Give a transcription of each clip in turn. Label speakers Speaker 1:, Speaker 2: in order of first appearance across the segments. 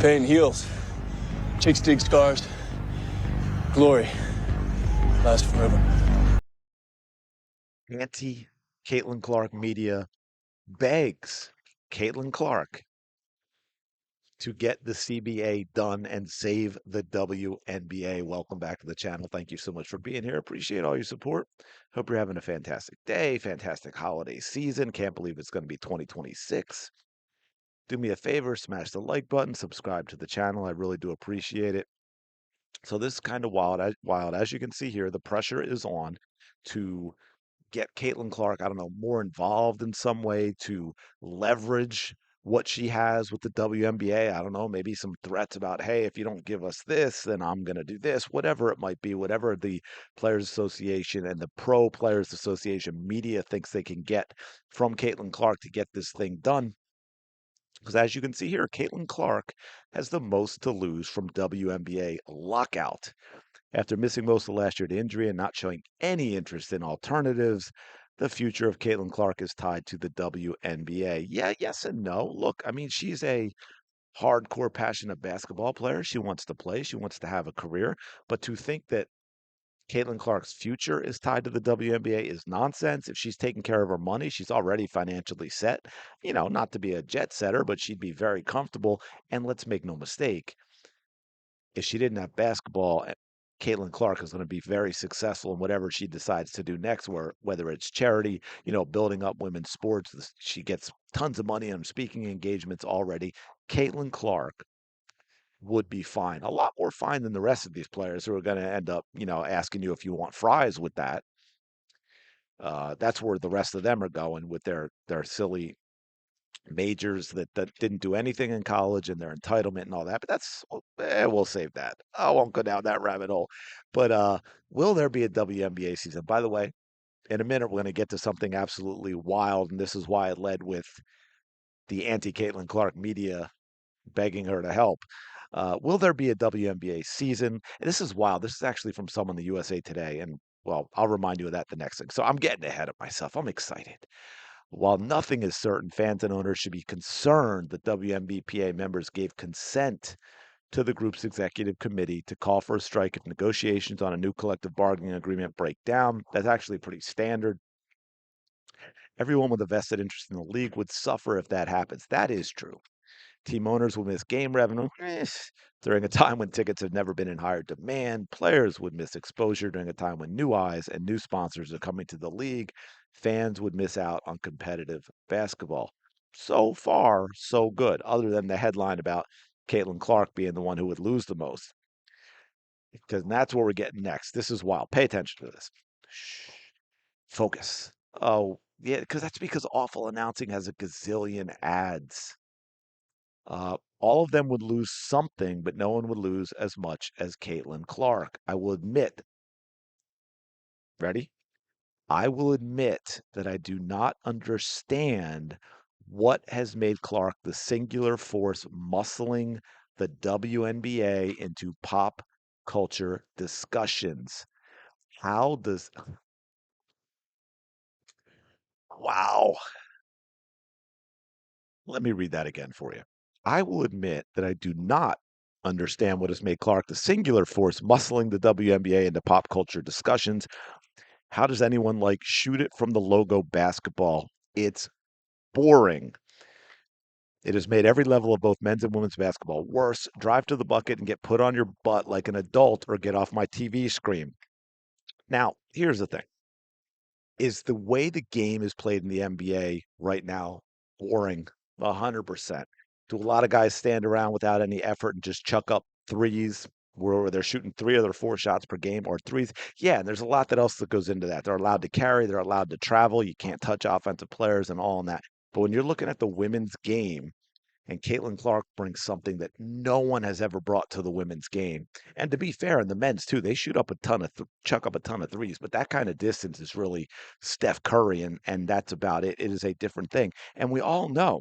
Speaker 1: Pain heals. Chicks dig scars. Glory lasts forever.
Speaker 2: Anti-Caitlin Clark media begs Caitlin Clark to get the CBA done and save the WNBA. Welcome back to the channel. Thank you so much for being here. Appreciate all your support. Hope you're having a fantastic day, fantastic holiday season. Can't believe it's going to be 2026. Do me a favor, smash the like button, subscribe to the channel. I really do appreciate it. So this is kind of wild. As you can see here, the pressure is on to get Caitlin Clark, I don't know, more involved in some way to leverage what she has with the WNBA. I don't know, maybe some threats about, hey, if you don't give us this, then I'm going to do this, whatever it might be, whatever the Players Association and the Pro Players Association media thinks they can get from Caitlin Clark to get this thing done. Because as you can see here, Caitlin Clark has the most to lose from WNBA lockout. After missing most of last year to injury and not showing any interest in alternatives, the future of Caitlin Clark is tied to the WNBA. Yeah, yes and no. Look, I mean, she's a hardcore, passionate basketball player. She wants to play, she wants to have a career. But to think that Caitlin Clark's future is tied to the WNBA is nonsense. If she's taking care of her money, she's already financially set. Not to be a jet setter, but she'd be very comfortable. And let's make no mistake, if she didn't have basketball, Caitlin Clark is going to be very successful in whatever she decides to do next, whether it's charity, building up women's sports. She gets tons of money and speaking engagements already. Caitlin Clark would be fine, a lot more fine than the rest of these players who are going to end up, asking you if you want fries with that. That's where the rest of them are going with their silly majors that didn't do anything in college and their entitlement and all that. But we'll save that. I won't go down that rabbit hole. But will there be a WNBA season? By the way, in a minute we're going to get to something absolutely wild, and this is why it led with the anti-Caitlin Clark media begging her to help. Will there be a WNBA season? And this is wild. This is actually from someone in the USA Today, and well, I'll remind you of that the next thing. So I'm getting ahead of myself. I'm excited. While nothing is certain, fans and owners should be concerned that WNBPA members gave consent to the group's executive committee to call for a strike if negotiations on a new collective bargaining agreement break down. That's actually pretty standard. Everyone with a vested interest in the league would suffer if that happens. That is true. Team owners will miss game revenue during a time when tickets have never been in higher demand. Players would miss exposure during a time when new eyes and new sponsors are coming to the league. Fans would miss out on competitive basketball. So far, so good, other than the headline about Caitlin Clark being the one who would lose the most. Because that's where we're getting next. This is wild. Pay attention to this. Shh. Focus. Oh, yeah, because awful announcing has a gazillion ads. All of them would lose something, but no one would lose as much as Caitlin Clark. I will admit, ready? I will admit that I do not understand what has made Clark the singular force muscling the WNBA into pop culture discussions. How does, wow. Let me read that again for you. I will admit that I do not understand what has made Clark the singular force muscling the WNBA into pop culture discussions. How does anyone like shoot it from the logo basketball? It's boring. It has made every level of both men's and women's basketball worse. Drive to the bucket and get put on your butt like an adult or get off my TV screen. Now, here's the thing. Is the way the game is played in the NBA right now boring? 100%. Do a lot of guys stand around without any effort and just chuck up threes where they're shooting 3 or 4 shots per game or threes? Yeah, and there's a lot that else that goes into that. They're allowed to carry, they're allowed to travel. You can't touch offensive players and all in that. But when you're looking at the women's game, and Caitlin Clark brings something that no one has ever brought to the women's game. And to be fair, in the men's too, they shoot up a ton of chuck up a ton of threes, but that kind of distance is really Steph Curry, and that's about it. It is a different thing, and we all know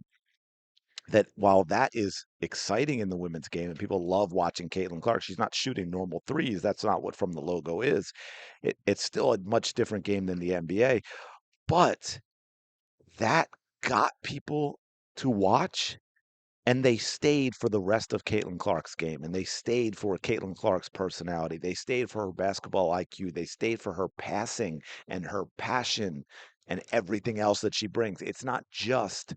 Speaker 2: that while that is exciting in the women's game and people love watching Caitlin Clark, she's not shooting normal threes. That's not what From the Logo is. It's still a much different game than the NBA, but that got people to watch, And they stayed for the rest of Caitlin Clark's game, and they stayed for Caitlin Clark's personality. They stayed for her basketball IQ. They stayed for her passing and her passion and everything else that she brings. It's not just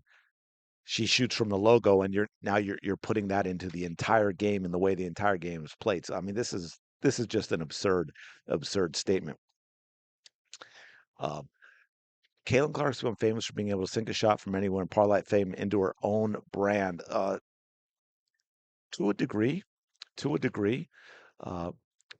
Speaker 2: she shoots from the logo and you're putting that into the entire game and the way the entire game is played. So I mean, this is just an absurd statement. Um, Caitlin Clark's become famous for being able to sink a shot from anywhere and parlay fame into her own brand. To a degree, to a degree. Uh,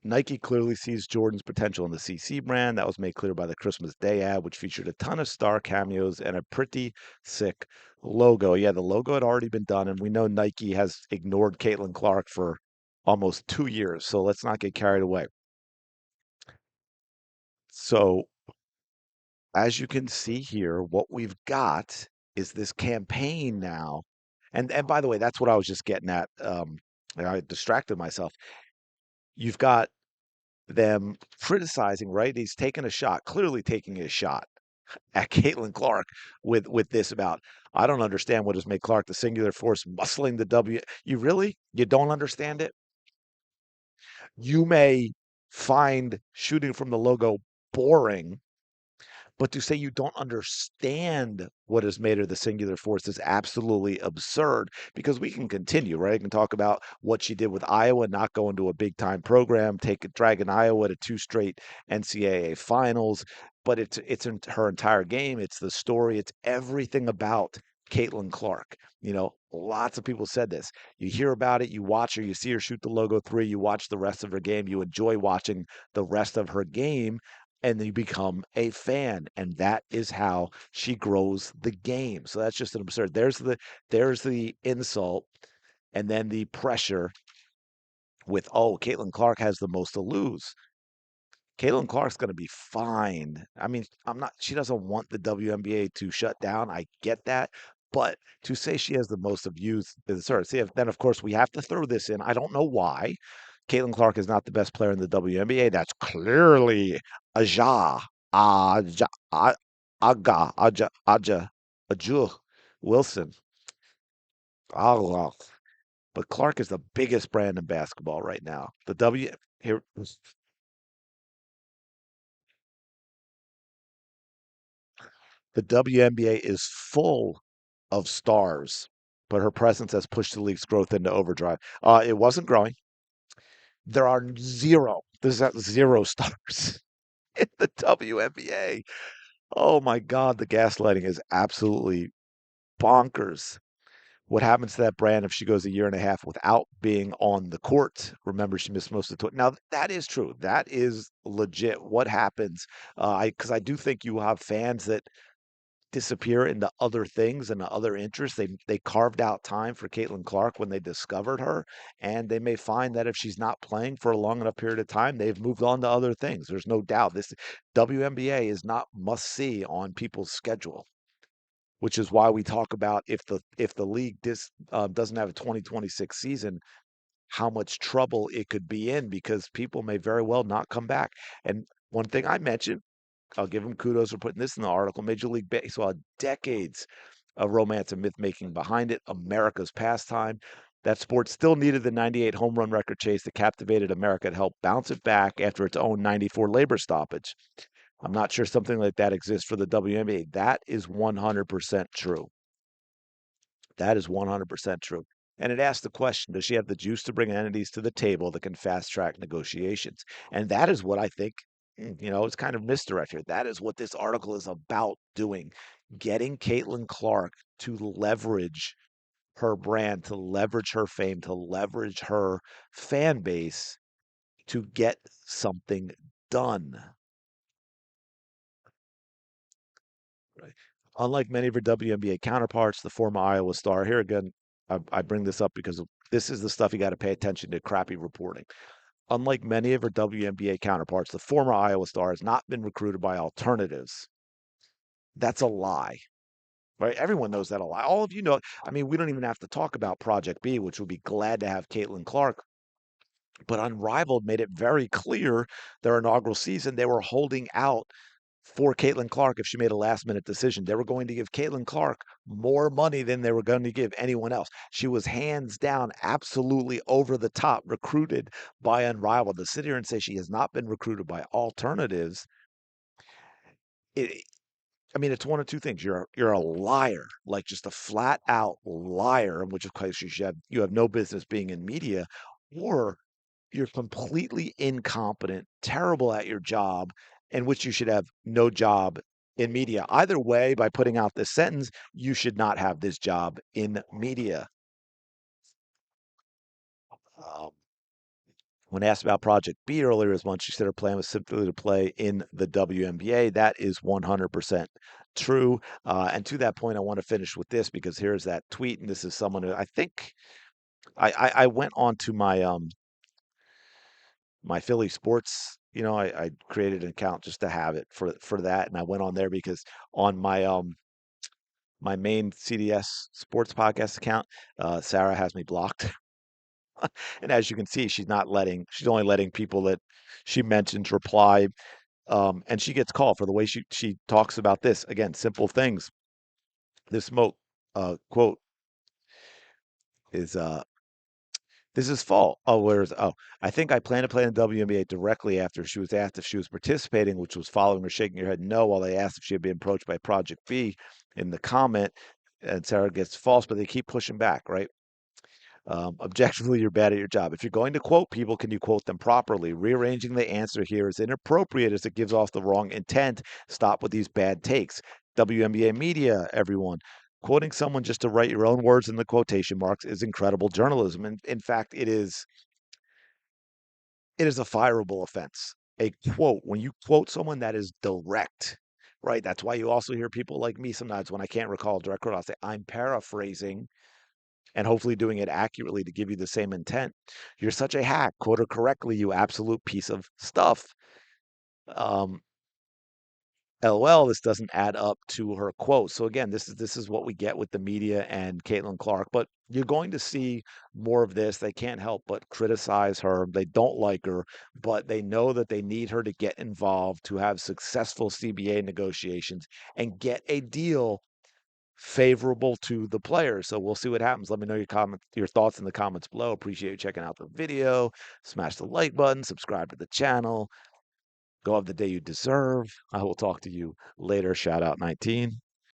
Speaker 2: Nike clearly sees Jordan's potential in the CC brand. That was made clear by the Christmas Day ad, which featured a ton of star cameos and a pretty sick logo. Yeah, the logo had already been done, and we know Nike has ignored Caitlin Clark for almost 2 years. So let's not get carried away. So as you can see here, what we've got is this campaign now. And by the way, that's what I was just getting at. I distracted myself. You've got them criticizing, right? He's taking a shot, clearly taking a shot at Caitlin Clark with this about, I don't understand what has made Clark the singular force muscling the W. You don't understand it? You may find shooting from the logo boring, but to say you don't understand what has made her the singular force is absolutely absurd because we can continue, right? I can talk about what she did with Iowa, not going to a big time program, dragging Iowa to two straight NCAA finals, but it's in her entire game. It's the story. It's everything about Caitlin Clark. Lots of people said this. You hear about it, you watch her, you see her shoot the logo three, you watch the rest of her game, you enjoy watching the rest of her game and you become a fan, and that is how she grows the game. So that's just an absurd. There's the insult, and then the pressure with, oh, Caitlin Clark has the most to lose. Caitlin Clark's going to be fine. I mean, she doesn't want the WNBA to shut down. I get that. But to say she has the most abuse is absurd. See, then of course we have to throw this in. I don't know why. Caitlin Clark is not the best player in the WNBA. That's clearly Aja, Aju Wilson. Oh, but Clark is the biggest brand in basketball right now. Here, the WNBA is full of stars, but her presence has pushed the league's growth into overdrive. It wasn't growing. There are zero. There's zero stars in the WNBA. Oh my God, the gaslighting is absolutely bonkers. What happens to that brand if she goes a year and a half without being on the court? Remember, she missed most of the tour. Now, that is true. That is legit. What happens? Because I do think you have fans that disappear into other things and other interests. They carved out time for Caitlin Clark when they discovered her, and they may find that if she's not playing for a long enough period of time, they've moved on to other things. There's no doubt. This WNBA is not must see on people's schedule, which is why we talk about if the league doesn't have a 2026 season, how much trouble it could be in because people may very well not come back. And one thing I mentioned, I'll give him kudos for putting this in the article. Major League Baseball had decades of romance and myth making behind it. America's pastime. That sport still needed the 98 home run record chase that captivated America to help bounce it back after its own 94 labor stoppage. I'm not sure something like that exists for the WNBA. That is 100% true. That is 100% true. And it asks the question, does she have the juice to bring entities to the table that can fast track negotiations? And that is what I think, it's kind of misdirected. That is what this article is about doing, getting Caitlin Clark to leverage her brand, to leverage her fame, to leverage her fan base to get something done. Right. Unlike many of her WNBA counterparts, the former Iowa star, here again, I bring this up because this is the stuff you got to pay attention to crappy reporting. Unlike many of her WNBA counterparts, the former Iowa star has not been recruited by alternatives. That's a lie, right? Everyone knows that a lie. All of you know. I mean, we don't even have to talk about Project B, which would be glad to have Caitlin Clark. But Unrivaled made it very clear their inaugural season they were holding out for Caitlin Clark if she made a last minute decision. They were going to give Caitlin Clark more money than they were going to give anyone else. She was hands down, absolutely over the top, recruited by Unrivaled. To sit here and say she has not been recruited by alternatives, it, I mean, it's one of two things. You're a liar, like just a flat out liar, in which of course you have no business being in media, or you're completely incompetent, terrible at your job, in which you should have no job in media. Either way, by putting out this sentence, you should not have this job in media. Um, when asked about Project B earlier this month, she said her plan was simply to play in the WNBA. That is 100% true. And to that point, I want to finish with this because here's that tweet, and this is someone who I think I went on to my Philly sports. I created an account just to have it for that, and I went on there because on my main CDS sports podcast account, Sarah has me blocked. And as you can see, she's only letting people that she mentions reply. And she gets called for the way she talks about this. Again, simple things. This smoke quote is this is fall. Oh, I think I plan to play in the WNBA directly after she was asked if she was participating, which was following her shaking her head no while they asked if she had been approached by Project B in the comment. And Sarah gets false, but they keep pushing back, right? Objectively, you're bad at your job. If you're going to quote people, can you quote them properly? Rearranging the answer here is inappropriate as it gives off the wrong intent. Stop with these bad takes. WNBA media, everyone. Quoting someone just to write your own words in the quotation marks is incredible journalism. And in fact, it is a fireable offense. A quote, when you quote someone that is direct, right? That's why you also hear people like me sometimes when I can't recall a direct quote, I'll say, I'm paraphrasing and hopefully doing it accurately to give you the same intent. You're such a hack. Quote her correctly, you absolute piece of stuff. Um, LOL, this doesn't add up to her quote. So again, this is what we get with the media and Caitlin Clark. But you're going to see more of this. They can't help but criticize her. They don't like her, but they know that they need her to get involved to have successful CBA negotiations and get a deal favorable to the players. So we'll see what happens. Let me know your thoughts in the comments below. Appreciate you checking out the video. Smash the like button, subscribe to the channel. Go have the day you deserve. I will talk to you later. Shout out 19.